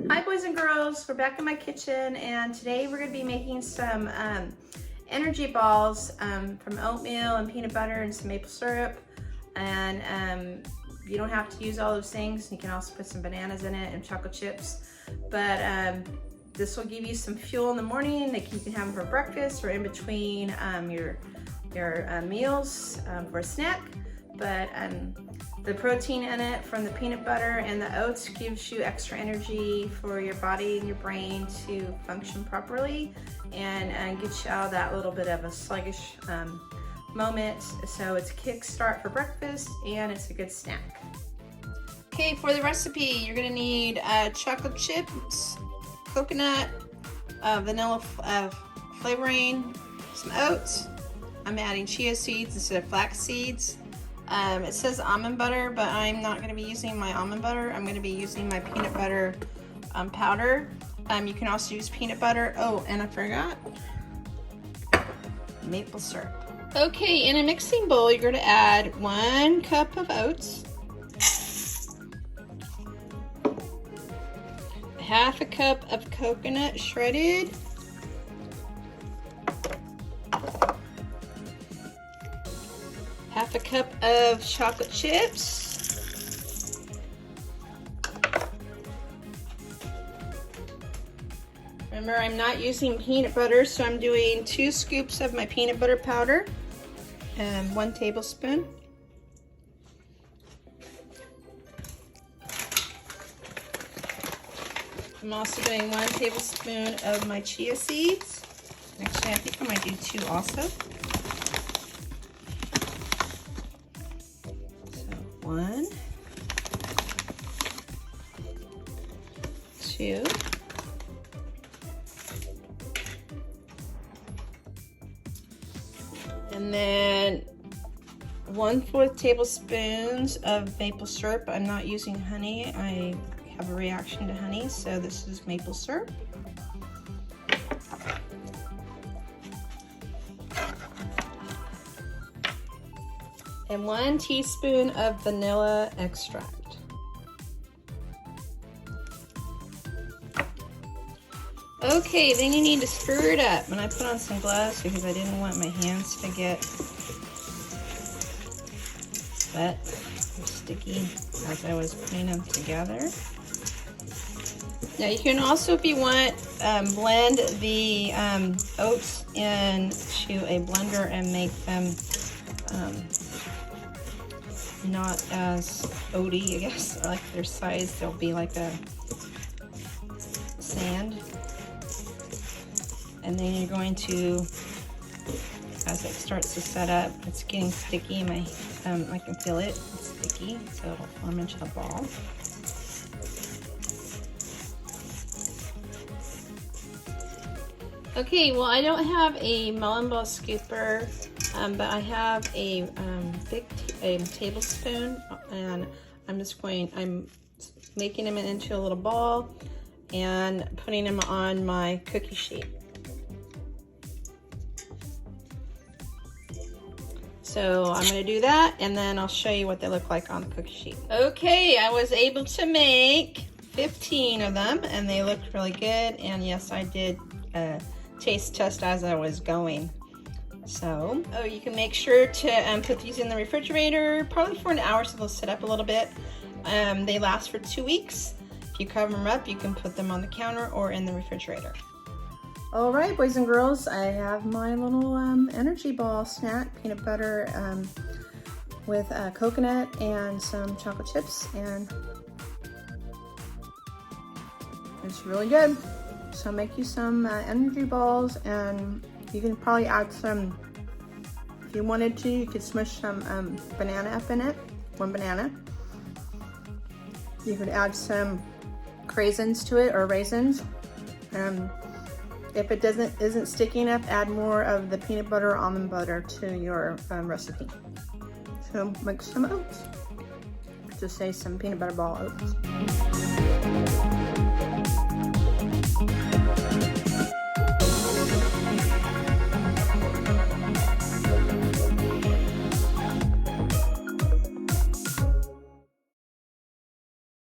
Hi boys and girls, we're back in my kitchen, and today we're going to be making some energy balls from oatmeal and peanut butter and some maple syrup. And you don't have to use all those things. You can also put some bananas in it and chocolate chips, but this will give you some fuel in the morning that you can have for breakfast or in between your meals for a snack. But the protein in it from the peanut butter and the oats gives you extra energy for your body and your brain to function properly, and gets you out of that little bit of a sluggish moment. So it's a kickstart for breakfast and it's a good snack. Okay, for the recipe, you're gonna need chocolate chips, coconut, vanilla flavoring, some oats. I'm adding chia seeds instead of flax seeds. It says almond butter, but I'm not going to be using my almond butter. I'm going to be using my peanut butter powder. You can also use peanut butter. Oh, and I forgot maple syrup. Okay, in a mixing bowl, you're going to add 1 cup of oats, half a cup of coconut shredded, half a cup of chocolate chips, remember I'm not using peanut butter, so I'm doing 2 scoops of my peanut butter powder and 1 tablespoon. I'm also doing 1 tablespoon of my chia seeds. Actually, I think I might do 2 also. 1, 2, and then 1/4 tablespoons of maple syrup. I'm not using honey. I have a reaction to honey, so this is maple syrup. And 1 teaspoon of vanilla extract. Okay, then you need to stir it up. And I put on some gloves because I didn't want my hands to get wet or sticky as I was putting them together. Now you can also, if you want, blend the oats into a blender and make them not as oaty, I guess. I like their size. They'll be like a sand. And then you're going to, as it starts to set up, it's getting sticky. I can feel it. It's sticky, so it'll form into a ball. Okay, well, I don't have a melon ball scooper, but I have a big tablespoon, and I'm making them into a little ball and putting them on my cookie sheet. So I'm going to do that, and then I'll show you what they look like on the cookie sheet. Okay, I was able to make 15 of them, and they looked really good. And yes, I did taste test as I was going. So, you can make sure to put these in the refrigerator, probably for an hour, so they'll sit up a little bit. They last for 2 weeks. If you cover them up, you can put them on the counter or in the refrigerator. All right, boys and girls, I have my little energy ball snack, peanut butter with coconut and some chocolate chips, and it's really good. So make you some energy balls, and you can probably add some, if you wanted to, you could smush some banana up in it, 1 banana. You could add some craisins to it, or raisins. If it isn't sticky enough, add more of the peanut butter or almond butter to your recipe. So make some oats. Just say some peanut butter ball oats.